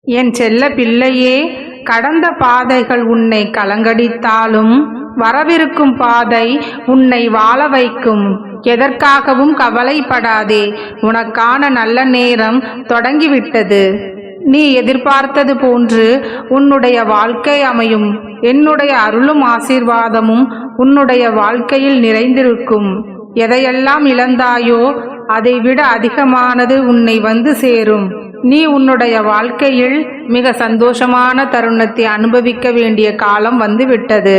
என் செல்ல பிள்ளையே, கடந்த பாதைகள் உன்னை கலங்கடித்தாலும் வரவிருக்கும் பாதை உன்னை வாழ வைக்கும். எதற்காகவும் கவலைப்படாதே. உனக்கான நல்ல நேரம் தொடங்கிவிட்டது. நீ எதிர்பார்த்தது போன்று உன்னுடைய வாழ்க்கை அமையும். என்னுடைய அருளும் ஆசீர்வாதமும் உன்னுடைய வாழ்க்கையில் நிறைந்திருக்கும். எதையெல்லாம் இழந்தாயோ அதைவிட அதிகமானது உன்னை வந்து சேரும். நீ உன்னுடைய வாழ்க்கையில் மிக சந்தோஷமான தருணத்தை அனுபவிக்க வேண்டிய காலம் வந்துவிட்டது.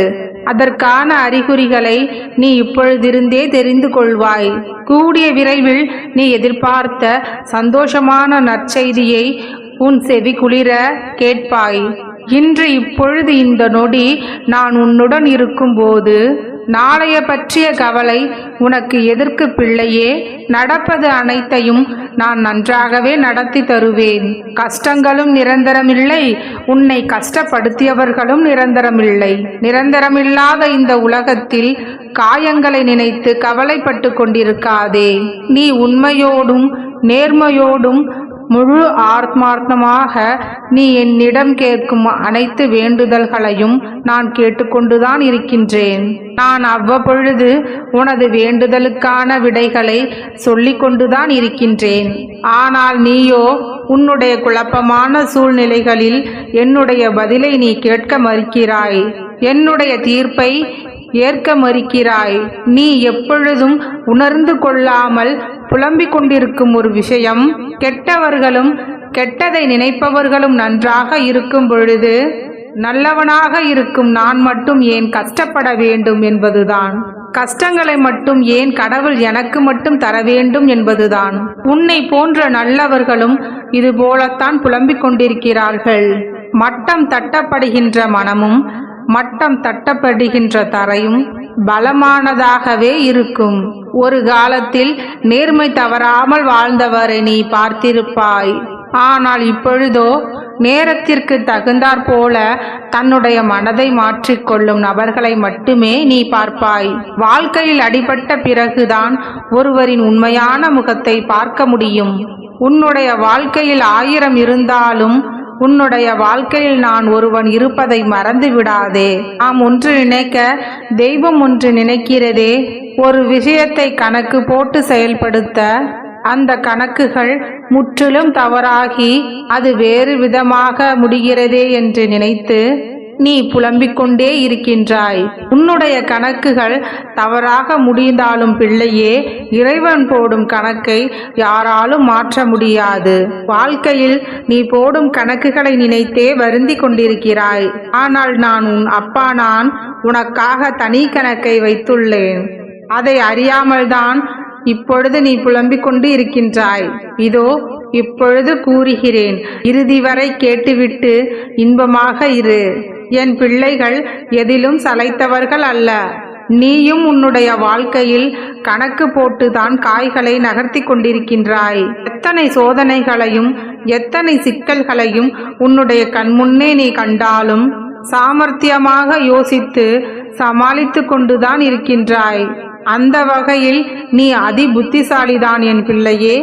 அதற்கான அறிகுறிகளை நீ இப்பொழுதிருந்தே தெரிந்து கொள்வாய். கூடிய விரைவில் நீ எதிர்பார்த்த சந்தோஷமான நற்செய்தியை உன் செவி குளிர கேட்பாய். இன்று இப்பொழுது இந்த நொடி நான் உன்னுடன் இருக்கும்போது நாளைய பற்றிய கவலை உனக்கு எதற்கு பிள்ளையே? நடப்பது அனைத்தையும் நான் நன்றாகவே நடத்தி தருவேன். கஷ்டங்களும் நிரந்தரமில்லை, உன்னை கஷ்டப்படுத்தியவர்களும் நிரந்தரமில்லை. நிரந்தரமில்லாத இந்த உலகத்தில் காயங்களை நினைத்து கவலைப்பட்டு கொண்டிருக்காதே. நீ உண்மையோடும் நேர்மையோடும் முழு ஆத்மார்த்தமாக நீ என்னிடம் கேட்கும் அனைத்து வேண்டுதல்களையும் நான் கேட்டுக்கொண்டுதான் இருக்கின்றேன். நான் அவ்வப்பொழுது உனது வேண்டுதலுக்கான விடைகளை சொல்லிக் கொண்டுதான் இருக்கின்றேன். ஆனால் நீயோ உன்னுடைய குழப்பமான சூழ்நிலைகளில் என்னுடைய பதிலை நீ கேட்க மறுக்கிறாய். என்னுடைய தீர்ப்பை ஏற்க மறுக்கிறாய். நீ எப்பொழுதும் உணர்ந்து கொள்ளாமல் புலம்பிக் கொண்டிருக்கும் ஒரு விஷயம், கெட்டவர்களும் கெட்டதை நினைப்பவர்களும் நன்றாக இருக்கும் பொழுது நல்லவனாக இருக்கும் நான் மட்டும் ஏன் கஷ்டப்பட வேண்டும் என்பதுதான். கஷ்டங்களை மட்டும் ஏன் கடவுள் எனக்கு மட்டும் தர வேண்டும் என்பதுதான். உன்னை போன்ற நல்லவர்களும் இது போலத்தான் புலம்பிக் கொண்டிருக்கிறார்கள். மட்டம் தட்டப்படுகின்ற மனமும் மட்டம் தட்டப்படுகின்ற தரையும் பலமானதாகவே இருக்கும். ஒரு காலத்தில் நேர்மை தவறாமல் வாழ்ந்தவரை நீ பார்த்திருப்பாய். ஆனால் இப்பொழுதோ நேரத்திற்கு தகுந்தாற் போல தன்னுடைய மனதை மாற்றிக்கொள்ளும் நபர்களை மட்டுமே நீ பார்ப்பாய். வாழ்க்கையில் அடிபட்ட பிறகுதான் ஒருவரின் உண்மையான முகத்தை பார்க்க முடியும். உன்னுடைய வாழ்க்கையில் 1000 இருந்தாலும் உன்னுடைய வாழ்க்கையில் நான் ஒருவன் இருப்பதை மறந்து விடாதே. நாம் ஒன்று நினைக்க தெய்வம் ஒன்று நினைக்கிறதே. ஒரு விஷயத்தை கணக்கு போட்டு செயல்படுத்த அந்த கணக்குகள் முற்றிலும் தவறாகி அது வேறு விதமாக முடிகிறதே என்று நினைத்து நீ புலம்பிக் கொண்டே இருக்கின்றாய். உன்னுடைய கணக்குகள் தவறாக முடிந்தாலும் பிள்ளையே, இறைவன் போடும் கணக்கை யாராலும் மாற்ற முடியாது. வாழ்க்கையில் நீ போடும் கணக்குகளை நினைத்தே வருந்தி கொண்டிருக்கிறாய். ஆனால் நான் உன் அப்பா, நான் உனக்காக தனி கணக்கை வைத்துள்ளேன். அதை அறியாமல்தான் இப்பொழுது நீ புலம்பிக் கொண்டு இருக்கின்றாய். இதோ இப்பொழுது கூறுகிறேன், இறுதி வரை கேட்டுவிட்டு இன்பமாக இரு. என் பிள்ளைகள் எதிலும் சளைத்தவர்கள் அல்ல. நீயும் உன்னுடைய வாழ்க்கையில் கணக்கு போட்டுதான் காய்களை நகர்த்தி கொண்டிருக்கின்றாய். எத்தனை சோதனைகளையும் எத்தனை சிக்கல்களையும் உன்னுடைய கண்முன்னே நீ கண்டாலும் சாமர்த்தியமாக யோசித்து சமாளித்து கொண்டுதான் இருக்கின்றாய். அந்த வகையில் நீ அதி புத்திசாலிதான் என் பிள்ளையே.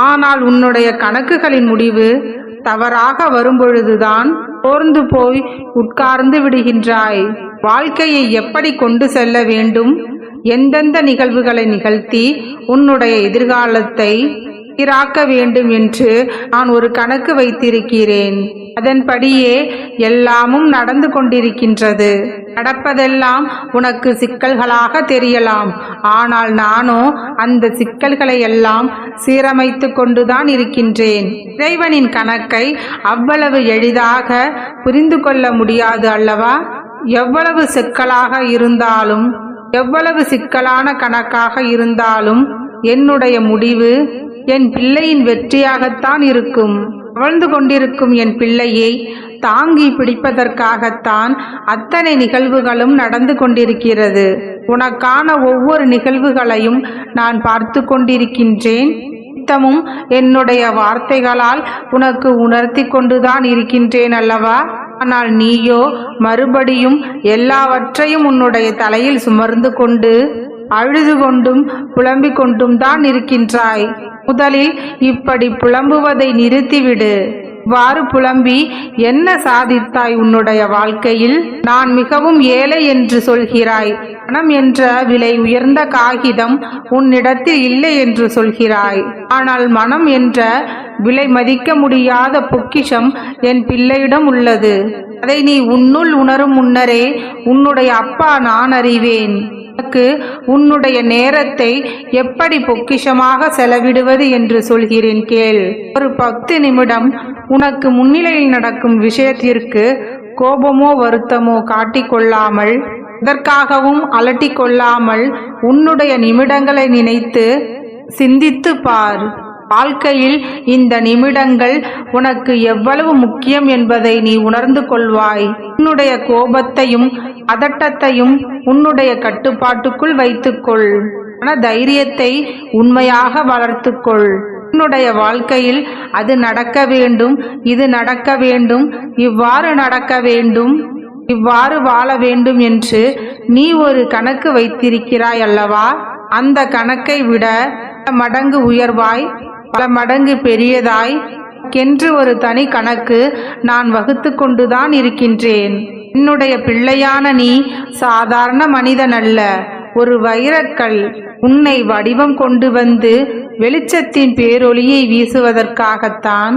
ஆனால் உன்னுடைய கணக்குகளின் முடிவு தவறாக வரும்பொழுதுதான் சோர்ந்து போய் உட்கார்ந்து விடுகின்றாய். வாழ்க்கையை எப்படி கொண்டு செல்ல வேண்டும், எந்தெந்த நிகழ்வுகளை நிகழ்த்தி உன்னுடைய எதிர்காலத்தை சீராக்க வேண்டும் என்று நான் ஒரு கணக்கு வைத்திருக்கிறேன். அதன்படியே எல்லாமும் நடந்து கொண்டிருக்கின்றது. நடப்பதெல்லாம் உனக்கு சிக்கல்களாக தெரியலாம். ஆனால் நானோ அந்த சிக்கல்களை எல்லாம் சீரமைத்து கொண்டுதான் இருக்கின்றேன். இறைவனின் கணக்கை அவ்வளவு எளிதாக புரிந்து கொள்ள முடியாது அல்லவா? எவ்வளவு சிக்கலாக இருந்தாலும், எவ்வளவு சிக்கலான கணக்காக இருந்தாலும் என்னுடைய முடிவு என் பிள்ளையின் வெற்றியாகத்தான் இருக்கும். வாழ்ந்து கொண்டிருக்கும் என் பிள்ளையை தாங்கி பிடிப்பதற்காகத்தான் அத்தனை நிகழ்வுகளும் நடந்து கொண்டிருக்கிறது. உனக்கான ஒவ்வொரு நிகழ்வுகளையும் நான் பார்த்து கொண்டிருக்கின்றேன். நித்தமும் என்னுடைய வார்த்தைகளால் உனக்கு உணர்த்தி கொண்டுதான் இருக்கின்றேன் அல்லவா? ஆனால் நீயோ மறுபடியும் எல்லாவற்றையும் உன்னுடைய தலையில் சுமர்ந்து கொண்டு அழுது கொண்டும் புலம்பிக் கொண்டும் தான் இருக்கின்றாய். முதலில் இப்படி புலம்புவதை நிறுத்திவிடு. இவ்வாறு புலம்பி என்ன சாதித்தாய் உன்னுடைய வாழ்க்கையில்? நான் மிகவும் ஏழை என்று சொல்கிறாய். பணம் என்ற விலை உயர்ந்த காகிதம் உன்னிடத்தில் இல்லை என்று சொல்கிறாய். ஆனால் மனம் என்ற விலை மதிக்க முடியாத பொக்கிஷம் என் பிள்ளையிடம் உள்ளது. அதை நீ உன்னுள் உணரும் முன்னரே உன்னுடைய அப்பா நான் அறிவேன். உனக்கு உன்னுடைய நேரத்தை எப்படி பொக்கிஷமாக செலவிடுவது என்று சொல்கிறேன் கேள். ஒரு 10 நிமிடம் உனக்கு முன்னிலையில் நடக்கும் விஷயத்திற்கு கோபமோ வருத்தமோ காட்டிக்கொள்ளாமல், எதற்காகவும் அலட்டிக் கொள்ளாமல் உன்னுடைய நிமிடங்களை நினைத்து சிந்தித்து பார். வாழ்க்கையில் இந்த நிமிடங்கள் உனக்கு எவ்வளவு முக்கியம் என்பதை நீ உணர்ந்து கொள்வாய். உன்னுடைய கோபத்தையும் பதட்டத்தையும் உன்னுடைய கட்டுப்பாட்டுக்குள் வைத்துக்கொள். மன தைரியத்தை உண்மையாக வளர்த்துக்கொள். உன்னுடைய வாழ்க்கையில் அது நடக்க வேண்டும், இது நடக்க வேண்டும், இவ்வாறு நடக்க வேண்டும், இவ்வாறு வாழ வேண்டும் என்று நீ ஒரு கணக்கு வைத்திருக்கிறாய் அல்லவா? அந்த கணக்கை விட பல மடங்கு உயர்வாய், பல மடங்கு பெரியதாய் கென்று ஒரு தனி கணக்கு நான் வகுத்து கொண்டுதான் இருக்கின்றேன். என்னுடைய பிள்ளையான நீ சாதாரண மனிதன் அல்ல, ஒரு வைரக்கல். உன்னை வடிவம் கொண்டு வந்து வெளிச்சத்தின் பேரொளியை வீசுவதற்காகத்தான்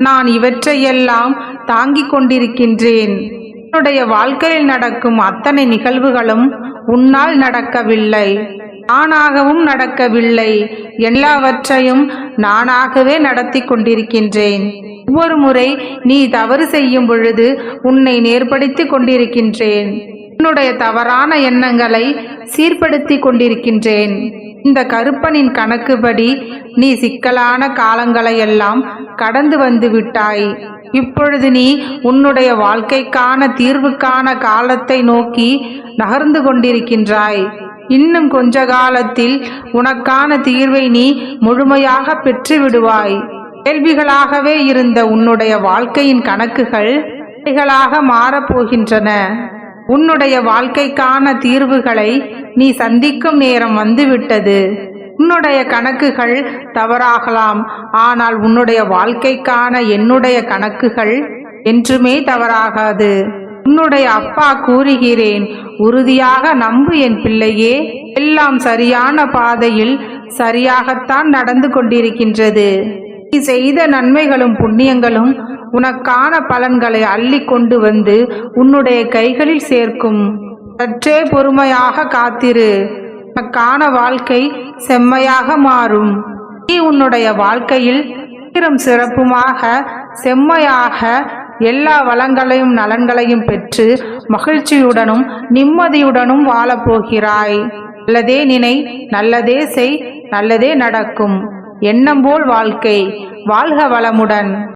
நான் இவற்றையெல்லாம் தாங்கிக் கொண்டிருக்கின்றேன். உன்னுடைய வாழ்க்கையில் நடக்கும் அத்தனை நிகழ்வுகளும் உன்னால் நடக்கவில்லை, நானாகவும் நடக்கவில்லை. எல்லாவற்றையும் நானாகவே நடத்தி கொண்டிருக்கின்றேன். ஒவ்வொரு முறை நீ தவறு செய்யும் பொழுது உன்னை நேர்படுத்தி கொண்டிருக்கின்றேன். உன்னுடைய தவறான எண்ணங்களை சீர்படுத்தி கொண்டிருக்கின்றேன். இந்த கருப்பனின் கணக்குப்படி நீ சிக்கலான காலங்களை எல்லாம் கடந்து வந்து விட்டாய். இப்பொழுது நீ உன்னுடைய வாழ்க்கைக்கான தீர்வுக்கான காலத்தை நோக்கி நகர்ந்து கொண்டிருக்கின்றாய். இன்னும் கொஞ்ச காலத்தில் உனக்கான தீர்வை நீ முழுமையாக பெற்று விடுவாய். கேள்விகளாகவே இருந்த உன்னுடைய வாழ்க்கையின் கணக்குகள் விடைகளாக மாறப்போகின்றன. உன்னுடைய வாழ்க்கைக்கான தீர்வுகளை நீ சந்திக்கும் நேரம் வந்துவிட்டது. உன்னுடைய கணக்குகள் தவறாகலாம், ஆனால் உன்னுடைய வாழ்க்கைக்கான என்னுடைய கணக்குகள் என்றுமே தவறாகாது. உன்னுடைய அப்பா கூறுகிறேன், உறுதியாக நம்பு என் பிள்ளையே. எல்லாம் சரியான பாதையில் சரியாகத்தான் நடந்து கொண்டிருக்கின்றது. நீ செய்த நன்மைகளும் புண்ணியங்களும் உனக்கான பலன்களை அள்ளி கொண்டு வந்து உன்னுடைய கைகளில் சேர்க்கும். சற்றே பொறுமையாக காத்திரு. உனக்கான வாழ்க்கை செம்மையாக மாறும். நீ உன்னுடைய வாழ்க்கையில் சீரும் சிறப்புமாக செம்மையாக எல்லா வளங்களையும் நலன்களையும் பெற்று மகிழ்ச்சியுடனும் நிம்மதியுடனும் வாழப்போகிறாய். நல்லதே நினை, நல்லதே செய், நல்லதே நடக்கும். எண்ணம் போல் வாழ்க்கை. வாழ்க வளமுடன்.